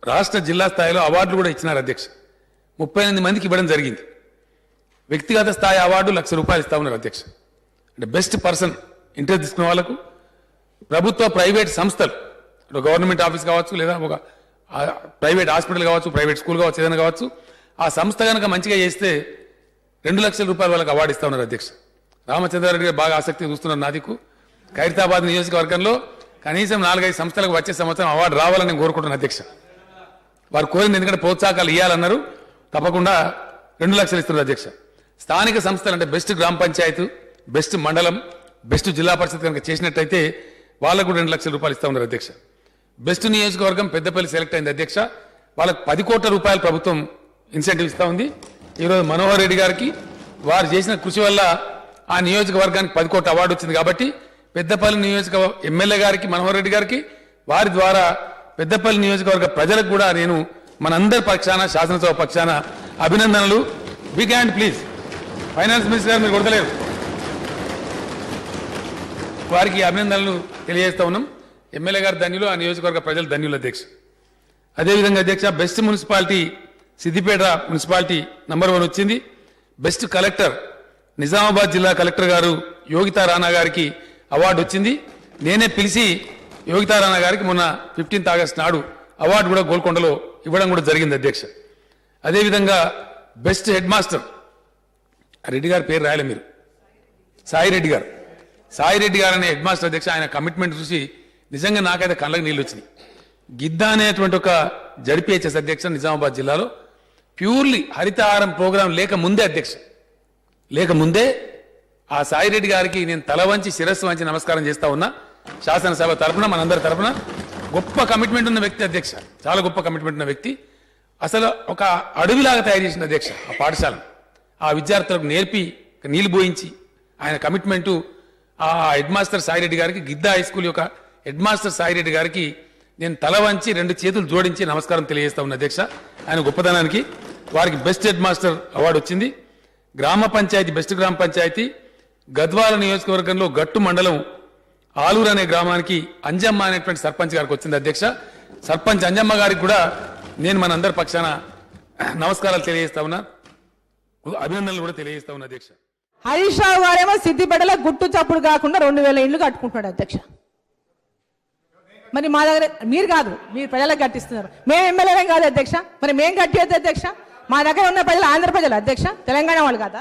రాష్ట్ర జిల్లా స్థాయిలో అవార్డులు కూడా ఇచ్చినారు అధ్యక్ష. 38 మందికి ఇవ్వడం జరిగింది. వ్యక్తిగత స్థాయి అవార్డు ₹1,00,000 ఇస్తా ఉన్నారు అధ్యక్ష. అంటే బెస్ట్ పర్సన్ ఇంట్రెస్ట్ తీసుకున్న వాళ్ళకు ప్రభుత్వ ప్రైవేట్ సంస్థలు, గవర్నమెంట్ ఆఫీస్ కావచ్చు, లేదా ఒక ప్రైవేట్ హాస్పిటల్ కావచ్చు, ప్రైవేట్ స్కూల్ కావచ్చు, ఏదైనా కావచ్చు, ఆ సంస్థ కనుక మంచిగా చేస్తే ₹2,00,000 వాళ్ళకి అవార్డు ఇస్తా ఉన్నారు అధ్యక్ష. రామచంద్రారెడ్డి గారు బాగా ఆసక్తి చూస్తున్నారు. నాదికు ఖైరతాబాద్ నియోజకవర్గంలో కనీసం 4-5 సంస్థలకు వచ్చే సంవత్సరం అవార్డు రావాలని నేను కోరుకుంటున్నాను అధ్యక్ష. వారు కోరింది ఎందుకంటే ప్రోత్సాహకాలు ఇవ్వాలన్నారు, తప్పకుండా ₹2,00,000 ఇస్తున్నారు అధ్యక్ష. స్థానిక సంస్థలు అంటే బెస్ట్ గ్రామ పంచాయతీ, బెస్ట్ మండలం, బెస్ట్ జిల్లా పరిషత్ కనుక చేసినట్టయితే వాళ్ళకు కూడా ₹2,00,000 ఇస్తా ఉన్నారు అధ్యక్ష. బెస్ట్ నియోజకవర్గం పెద్దపల్లి సెలెక్ట్ అయింది అధ్యక్ష. వాళ్ళకు ₹10 కోట్ల ప్రభుత్వం ఇన్సెంటివ్ ఇస్తా ఉంది. ఈరోజు మనోహర్ రెడ్డి గారికి వారు చేసిన కృషి వల్ల ఆ నియోజకవర్గానికి 10 కోట్ల అవార్డు వచ్చింది. కాబట్టి పెద్దపల్లి నియోజకవర్గ ఎమ్మెల్యే గారికి, మనోహర్ రెడ్డి గారికి, వారి ద్వారా పెద్దపల్లి నియోజకవర్గ ప్రజలకు కూడా నేను మనందరి పక్షాన, శాసనసభ పక్షాన అభినందనలు. Big hand please. Finance minister గారు మీరు కొడతలేరు, వారికి అభినందనలు తెలియజేస్తా ఉన్నాం. ఎమ్మెల్యే గారు ధన్యులు, ఆ నియోజకవర్గ ప్రజలు ధన్యులు అధ్యక్ష. అదేవిధంగా అధ్యక్ష, best municipality Siddipet municipality number 1 వచ్చింది. బెస్ట్ కలెక్టర్ నిజామాబాద్ జిల్లా కలెక్టర్ గారు యోగితా రాణా గారికి అవార్డు వచ్చింది. నేనే పిలిచి యోగితా రాణా గారికి మొన్న 15th ఆగస్టు నాడు అవార్డు కూడా గోల్కొండలో ఇవ్వడం కూడా జరిగింది అధ్యక్ష. అదేవిధంగా బెస్ట్ హెడ్ మాస్టర్, రెడ్డి గారి పేరు రాయలే మీరు, సాయిరెడ్డి గారు, సాయిరెడ్డి గారు అనే హెడ్ మాస్టర్ అధ్యక్ష. ఆయన కమిట్మెంట్ చూసి నిజంగా నాకైతే కళ్ళకు నీళ్ళు వచ్చినాయి. గిద్దా అనేటువంటి ఒక జడ్పీహెచ్ఎస్ అధ్యక్ష నిజామాబాద్ జిల్లాలో ప్యూర్లీ హరితహారం ప్రోగ్రాం లేకముందే అధ్యక్ష, లేకముందే ఆ సాయిరెడ్డి గారికి నేను తల వంచి శిరస్సు వంచి నమస్కారం చేస్తా ఉన్నా. శాసనసభ తరఫున, మనందరి తరఫున గొప్ప కమిట్మెంట్ ఉన్న వ్యక్తి అధ్యక్ష, చాలా గొప్ప కమిట్మెంట్ ఉన్న వ్యక్తి. అసలు ఒక అడవిలాగా తయారు చేసిన అధ్యక్ష ఆ పాఠశాలను. ఆ విద్యార్థులకు నేర్పి నీళ్లు పోయించి ఆయన కమిట్మెంటు ఆ హెడ్ మాస్టర్ సాయిరెడ్డి గారికి, గిద్దా హై స్కూల్ యొక్క హెడ్ మాస్టర్ సాయిరెడ్డి గారికి నేను తల వంచి 2 చేతులు జోడించి నమస్కారం తెలియజేస్తా ఉన్నా అధ్యక్ష. ఆయన గొప్పతనానికి వారికి బెస్ట్ హెడ్ మాస్టర్ అవార్డు వచ్చింది. గ్రామ పంచాయతీ, బెస్ట్ గ్రామ పంచాయతీ గద్వాల నియోజకవర్గంలో గట్టు మండలం ఆలూరు అనే గ్రామానికి అంజమ్మ అనేటువంటి సర్పంచ్ గారికి వచ్చింది అధ్యక్ష. సర్పంచ్ అంజమ్మ గారికి కూడా నేను మనందరి పక్షాన నమస్కారాలు తెలియజేస్తా ఉన్నా, అభినందనలు కూడా తెలియజేస్తా ఉన్నా అధ్యక్ష. హరీష్ రావు గారేమో సిద్దిపేటలో గుట్టు చప్పుడు కాకుండా 2000 ఇళ్లు కట్టుకుంటున్నాడు అధ్యక్ష. మరి మా దగ్గర మీరు కాదు, మీరు ప్రజలకు కట్టిస్తున్నారు. మేము ఎమ్మెల్యేలం కాదు అధ్యక్ష, మరి మేము కట్టేది అధ్యక్ష. మా దగ్గర ఉన్న ప్రజలు ఆంధ్ర ప్రజలు అధ్యక్ష, తెలంగాణ వాళ్ళు కాదా?